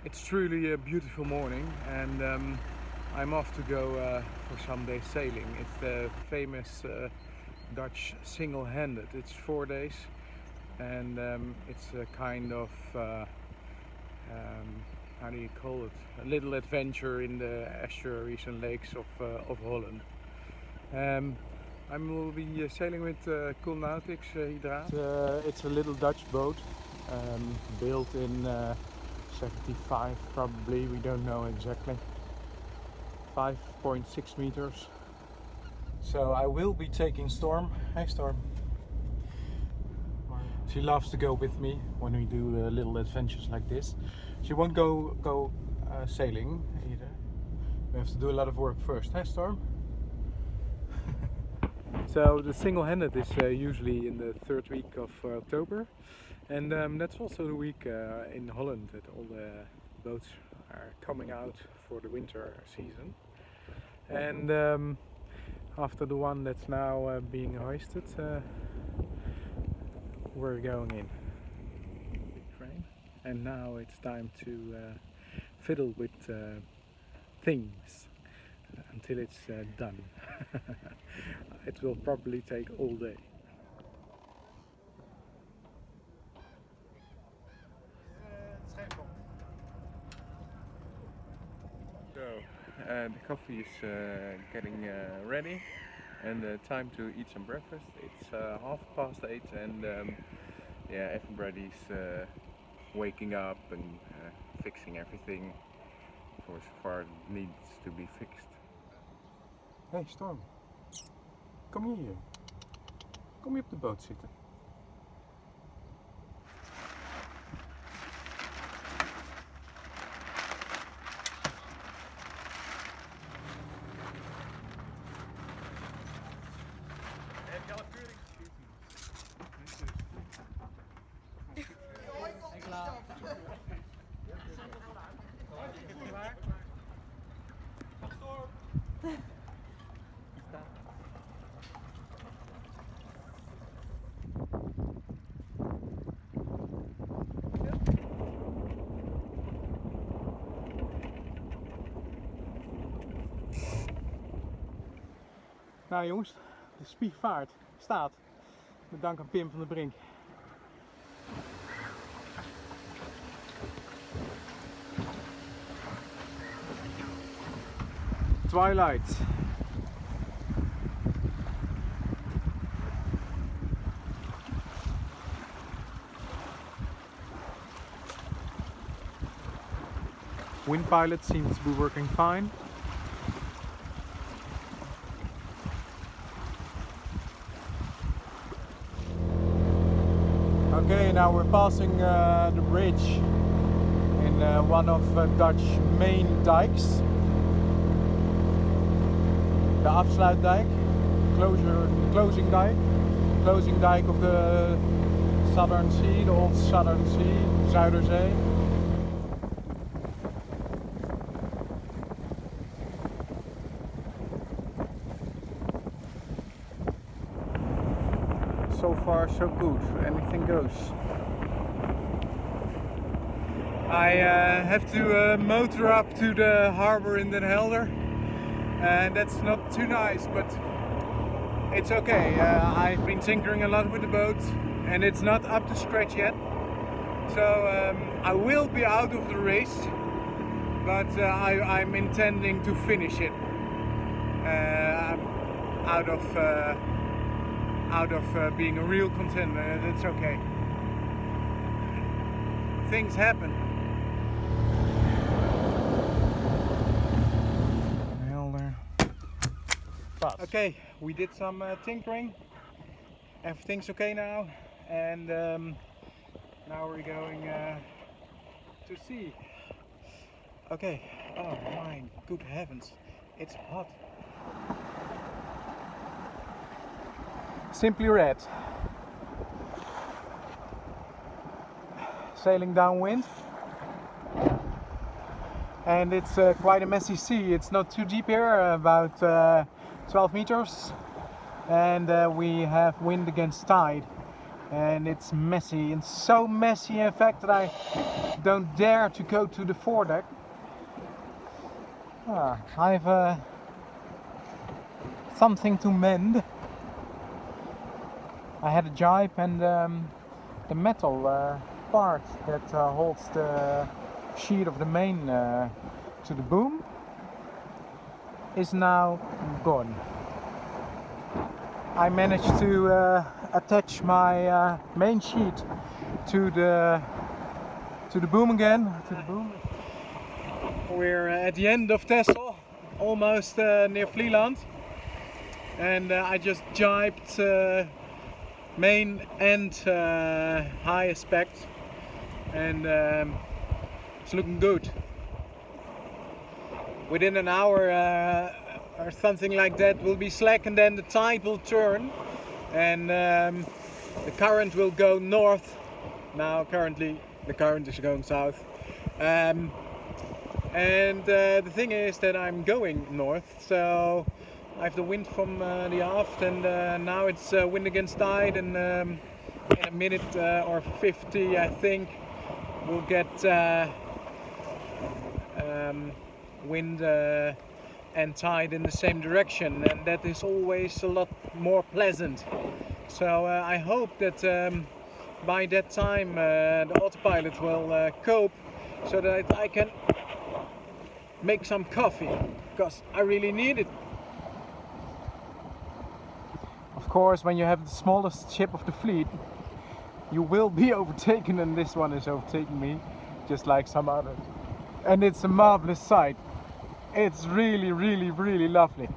It's truly a beautiful morning, and I'm off to go for some days sailing. It's the famous Dutch Singlehanded. It's 4 days, and it's a kind of how do you call it? A little adventure in the estuaries and lakes of Holland. I will be sailing with Coolnautics Hydra. It's a little Dutch boat built in 75 probably, we don't know exactly. 5.6 meters. So I will be taking Storm. Hey Storm. She loves to go with me when we do little adventures like this. She won't go sailing either. We have to do a lot of work first. Hey Storm. So the single-handed is usually in the third week of October, and that's also the week in Holland that all the boats are coming out for the winter season. And after the one that's now being hoisted, we're going in. Big frame. And now it's time to fiddle with things until it's done. It will probably take all day. So the coffee is getting ready, and time to eat some breakfast. It's 8:30, and yeah, everybody's waking up and fixing everything for so far it needs to be fixed. Hey Storm, kom hier. Kom je op de boot zitten? Heb je al een vuring geschoten? En klaar. Storm! Nou jongens, de Spiegvaart staat. Met dank aan Pim van der Brink. Twilight. Wind pilot seems to be working fine. Okay, now we're passing the bridge in one of Dutch main dikes. The afsluitdijk, closing dike of the Southern Sea, the old Southern Sea, Zuiderzee. So far so good, anything goes. I have to motor up to the harbor in Den Helder, and that's not too nice, but it's okay. I've been tinkering a lot with the boat and it's not up to scratch yet, so I will be out of the race, but I'm intending to finish it out of being a real contender. That's okay. Things happen. Okay, we did some tinkering. Everything's okay now, and now we're going to sea. Okay. Oh my good heavens, it's hot. Simply Red. Sailing downwind. And it's quite a messy sea. It's not too deep here, about 12 meters. And we have wind against tide. and it's messy, and so messy in fact that I don't dare to go to the foredeck. I've something to mend. I had a jibe, and the metal part that holds the sheet of the main to the boom is now gone. I managed to attach my main sheet to the boom again. We're at the end of Texel, almost near Vlieland, and I just jibed main and high aspect, and it's looking good. Within an hour or something like that will be slack, and then the tide will turn, and the current will go north. Now currently the current is going south, and the thing is that I'm going north, so I have the wind from the aft, and now it's wind against tide, and in a minute or 50 I think we'll get wind and tide in the same direction, and that is always a lot more pleasant. So I hope that by that time the autopilot will cope, so that I can make some coffee, because I really need it. Of course, when you have the smallest ship of the fleet, you will be overtaken, and this one is overtaking me, just like some others. And it's a marvelous sight. It's really, really, really lovely.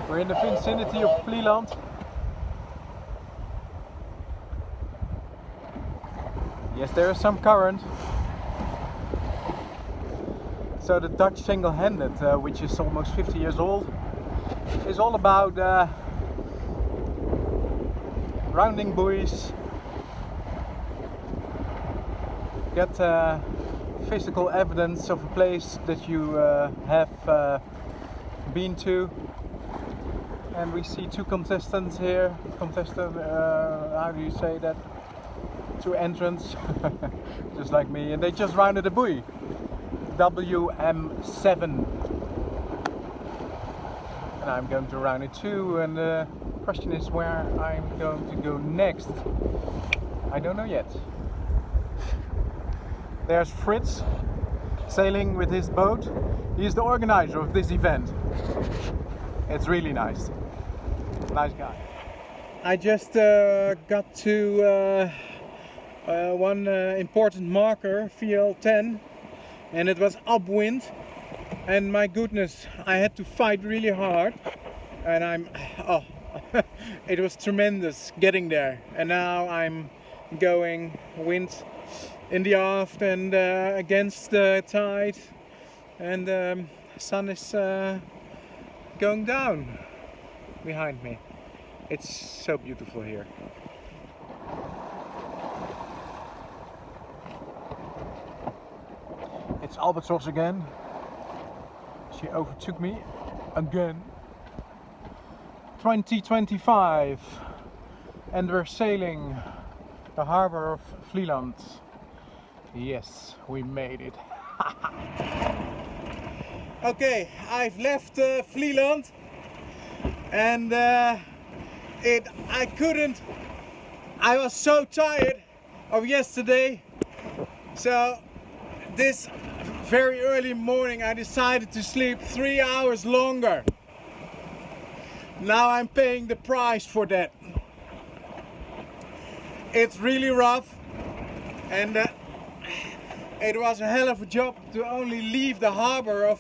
We're in the vicinity of Vlieland. Yes, there is some current. So the Dutch Singlehanded, which is almost 50 years old, is all about rounding buoys, get physical evidence of a place that you have been to. And we see two contestants here. How do you say that? Two entrants, just like me, and they just rounded a buoy. WM7. And I'm going to round it too, and the question is where I'm going to go next. I don't know yet. There's Fritz sailing with his boat. He's the organizer of this event. It's really nice. Nice guy. I just got to one important marker, VL10, and it was upwind, and my goodness, I had to fight really hard, and it was tremendous getting there. And now I'm going wind in the aft and against the tide, and the sun is going down behind me. It's so beautiful here. It's Albatross again. She overtook me again. 2025, and we're sailing the harbor of Vlieland. Yes, we made it. Okay, I've left Vlieland, and I was so tired of yesterday, so this very early morning I decided to sleep 3 hours longer. Now I'm paying the price for that. It's really rough, and it was a hell of a job to only leave the harbor of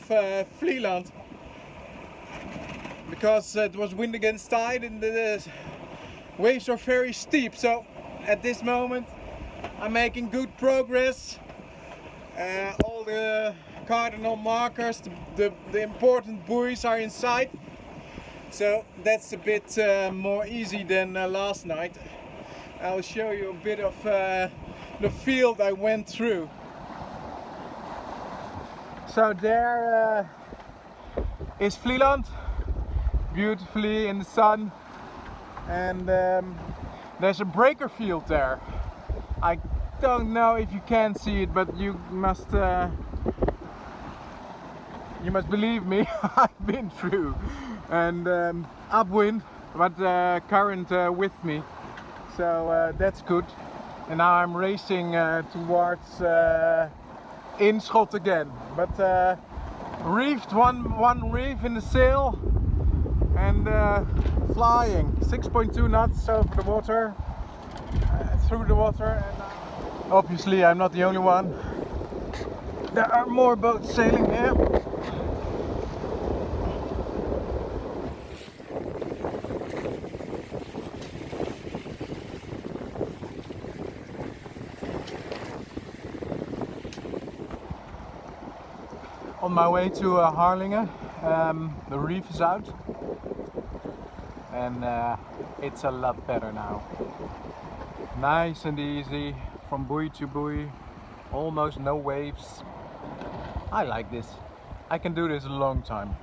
Vlieland, because it was wind against tide and the waves are very steep. So at this moment I'm making good progress. All the cardinal markers, the important buoys are in sight, so that's a bit more easy than last night. I'll show you a bit of the field I went through. So there is Vlieland, beautifully in the sun, and there's a breaker field there. I don't know if you can see it, but you must believe me. I've been through, and upwind, but current with me, so that's good. And now I'm racing towards Inschot again, but reefed one reef in the sail and flying 6.2 knots over the water, through the water, and obviously I'm not the only one. There are more boats sailing here. On my way to Harlingen, the reef is out, and it's a lot better now. Nice and easy from buoy to buoy, almost no waves. I like this. I can do this a long time.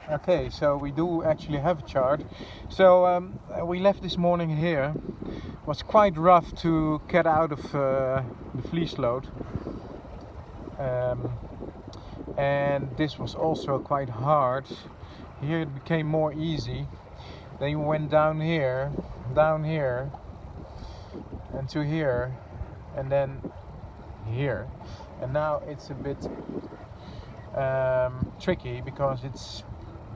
Okay, so we do actually have a chart. So we left this morning here. It was quite rough to get out of the fleece load. And this was also quite hard. Here it became more easy. Then we went down here, and to here, and then here. And now it's a bit tricky because it's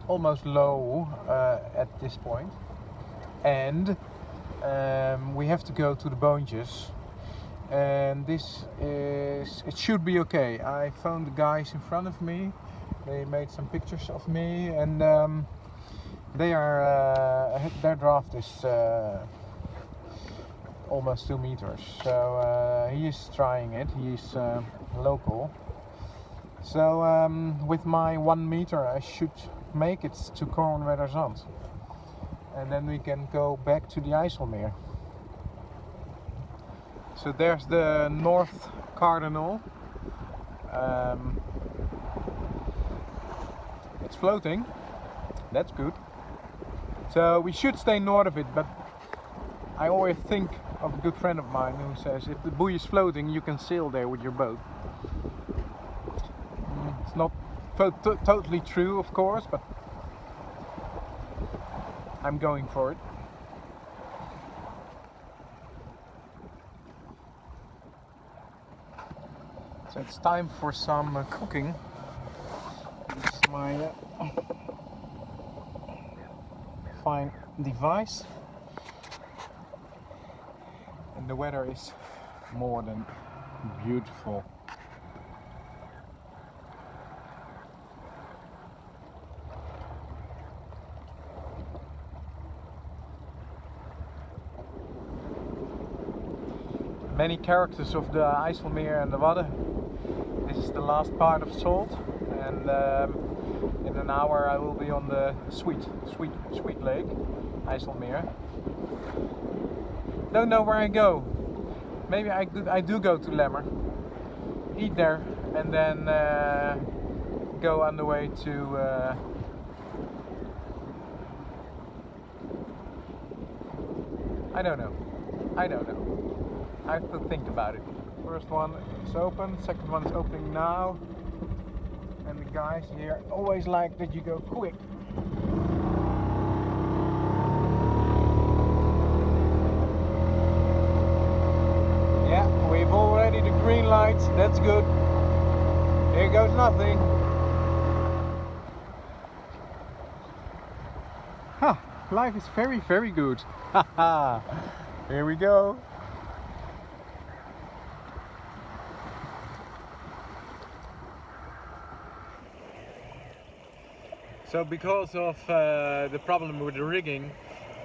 almost low at this point, and we have to go to the Boontjes, and this is, it should be okay. I found the guys in front of me, they made some pictures of me, and they are their draft is almost 2 meters, so he is trying it, he's local. So with my 1 meter I should make it to Coolnautics, and then we can go back to the IJsselmeer. So there's the North Cardinal. It's floating, that's good. So we should stay north of it, but I always think of a good friend of mine who says if the buoy is floating you can sail there with your boat. It's not totally true, of course, but I'm going for it. So it's time for some cooking. This is my fine device, and the weather is more than beautiful. Many characters of the IJsselmeer and the Wadden. This is the last part of Salt, and in an hour I will be on the Sweet Lake, IJsselmeer. Don't know where I go. Maybe I do go to Lemmer, eat there, and then go on the way to I don't know. I have to think about it. First one is open, second one is opening now, and the guys here always like that you go quick. Yeah, we've already the green lights, that's good. Here goes nothing. Ha! Life is very, very good. Haha! Here we go. So because of the problem with the rigging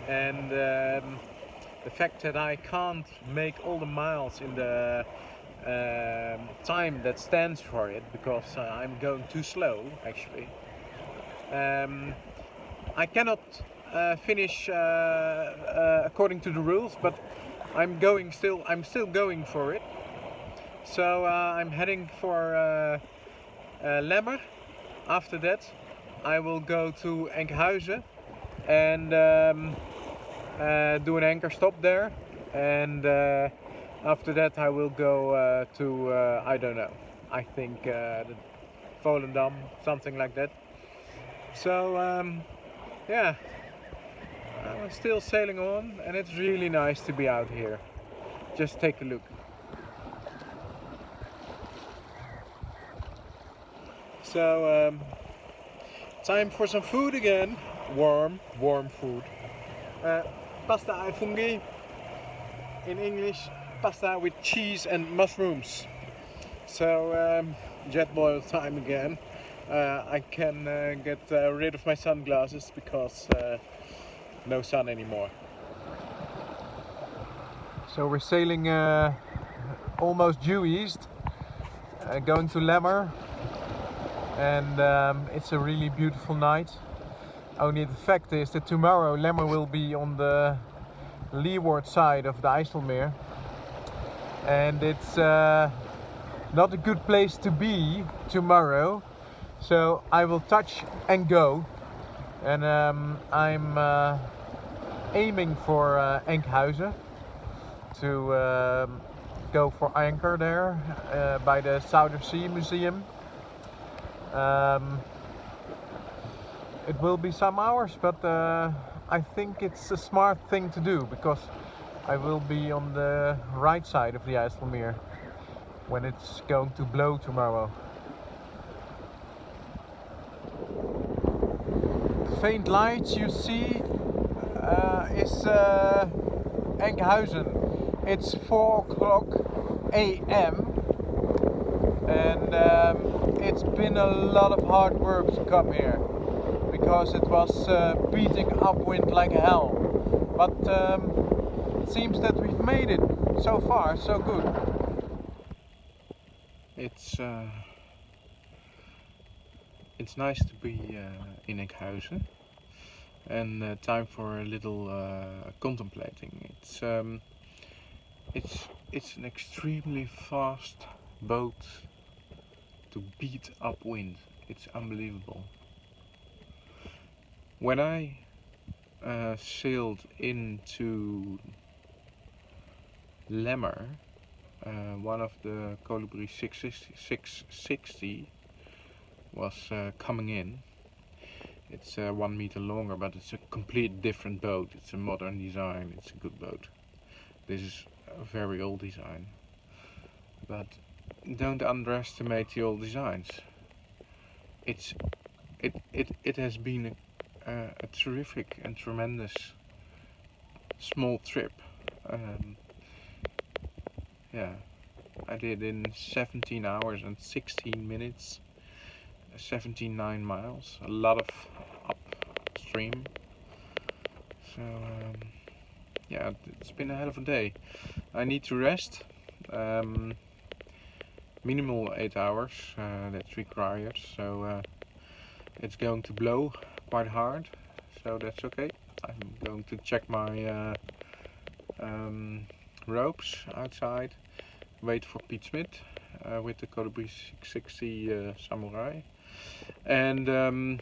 and the fact that I can't make all the miles in the time that stands for it, because I'm going too slow actually, I cannot finish according to the rules, but I'm still going for it. So I'm heading for Lemmer. After that I will go to Enkhuizen and do an anchor stop there, and after that I will go to I don't know, I think the Volendam, something like that. So yeah, I'm still sailing on, and it's really nice to be out here. Just take a look. So time for some food again. Warm food. Pasta ai funghi. In English, pasta with cheese and mushrooms. So jet boil time again. I can get rid of my sunglasses because no sun anymore. So we're sailing almost due east, going to Lemmer, and it's a really beautiful night. Only the fact is that tomorrow Lemmer will be on the leeward side of the IJsselmeer, and it's not a good place to be tomorrow. So I will touch and go, and I'm aiming for Enkhuizen to go for anchor there by the Southern Sea Museum. It will be some hours, but I think it's a smart thing to do, because I will be on the right side of the IJsselmeer when it's going to blow tomorrow. The faint lights you see is Enkhuizen. It's 4:00 a.m. and it's been a lot of hard work to come here, because it was beating upwind like hell. But it seems that we've made it. So far, so good. It's nice to be in Enkhuizen, and time for a little contemplating. It's an extremely fast boat to beat upwind. It's unbelievable. When I sailed into Lemmer, one of the Colibri 660 was coming in. It's 1 meter longer, but it's a complete different boat. It's a modern design. It's a good boat. This is a very old design, but don't underestimate the old designs. It has been a terrific and tremendous small trip. Yeah, I did in 17 hours and 16 minutes, 79 miles, a lot of upstream. So yeah, it's been a hell of a day. I need to rest. Minimal 8 hours, that's required. So it's going to blow quite hard, so that's okay. I'm going to check my ropes outside, wait for Pete Smith with the Colibri 660 Samurai, and then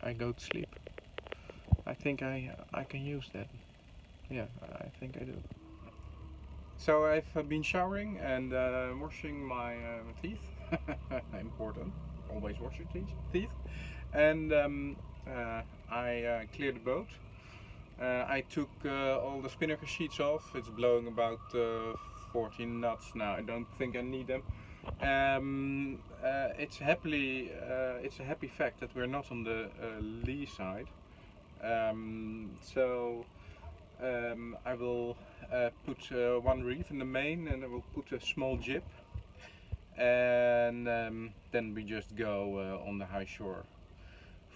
I go to sleep. I think I can use that. Yeah, I think I do. So I've been showering and washing my teeth. Important, always wash your teeth. And I cleared the boat. I took all the spinnaker sheets off. It's blowing about 14 knots now. I don't think I need them. It's a happy fact that we're not on the lee side. So I will put one reef in the main, and I will put a small jib, and then we just go on the high shore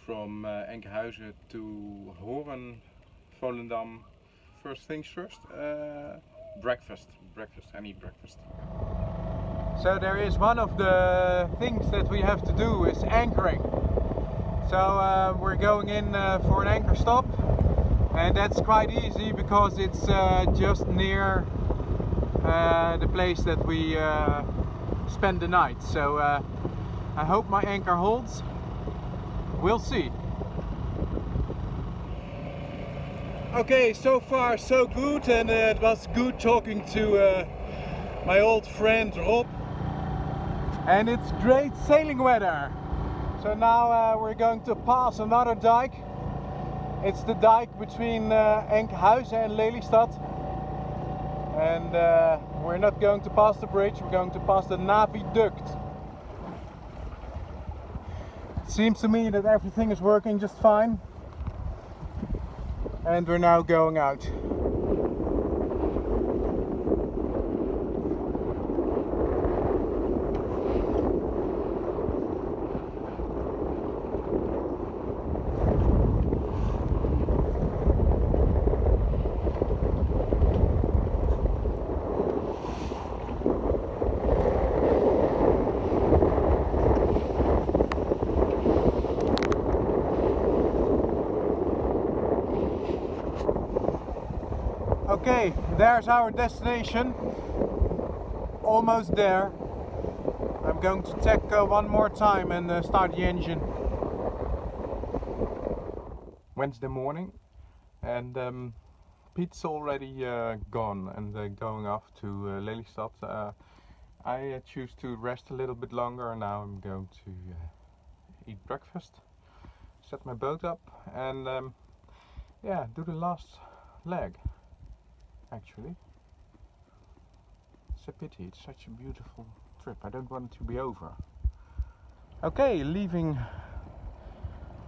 from Enkhuizen to Horen, Volendam. First things first, breakfast. I need breakfast. So there is one of the things that we have to do is anchoring. So we're going in for an anchor stop, and that's quite easy because it's just near the place that we spend the night. So I hope my anchor holds. We'll see. Okay, so far so good, and it was good talking to my old friend Rob. And it's great sailing weather. So now we're going to pass another dike. It's the dike between Enkhuizen and Lelystad. And we're not going to pass the bridge, we're going to pass the Naviduct. It seems to me that everything is working just fine. And we're now going out. Okay, there's our destination. Almost there. I'm going to tack one more time and start the engine. Wednesday morning, and Pete's already gone and going off to Lelystad. I choose to rest a little bit longer, and now I'm going to eat breakfast, set my boat up, and yeah, do the last leg. Actually, it's a pity, it's such a beautiful trip. I don't want it to be over. Okay, leaving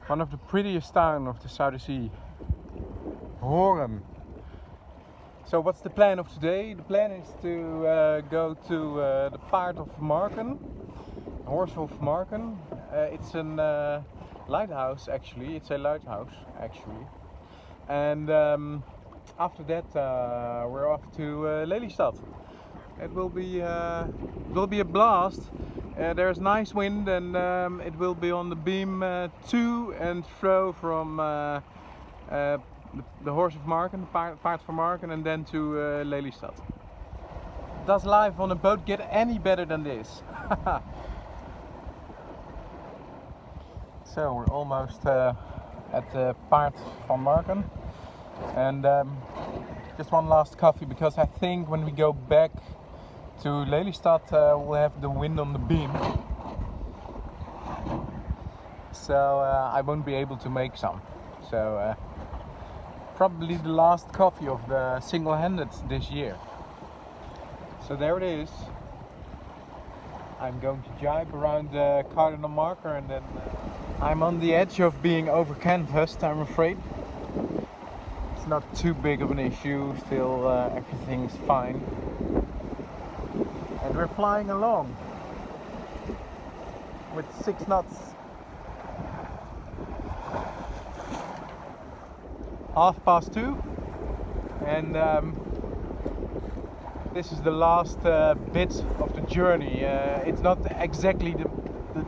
one of the prettiest towns of the South Sea, Hoorn. So what's the plan of today? The plan is to go to the part of Marken, Horsel of Marken. It's a lighthouse actually, it's a lighthouse actually. And after that we're off to Lelystad. It will be a blast. There's nice wind, and it will be on the beam to and fro from the Horse of Marken, the part from Marken, and then to Lelystad. Does life on a boat get any better than this? So we're almost at the part from Marken. And just one last coffee, because I think when we go back to Lelystad we'll have the wind on the beam, so I won't be able to make some. So probably the last coffee of the Singlehanded this year. So there it is. I'm going to jibe around the cardinal marker, and then I'm on the edge of being over canvassed, I'm afraid. It's not too big of an issue, still everything's fine. And we're flying along with 6 knots. 2:30, and this is the last bit of the journey. It's not exactly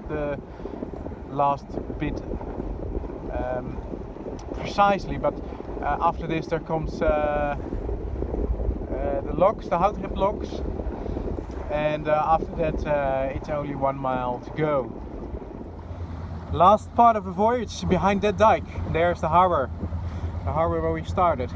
the last bit precisely, but after this there comes the locks, the Houtrip locks, and after that it's only 1 mile to go. Last part of the voyage behind that dike. There's the harbor where we started.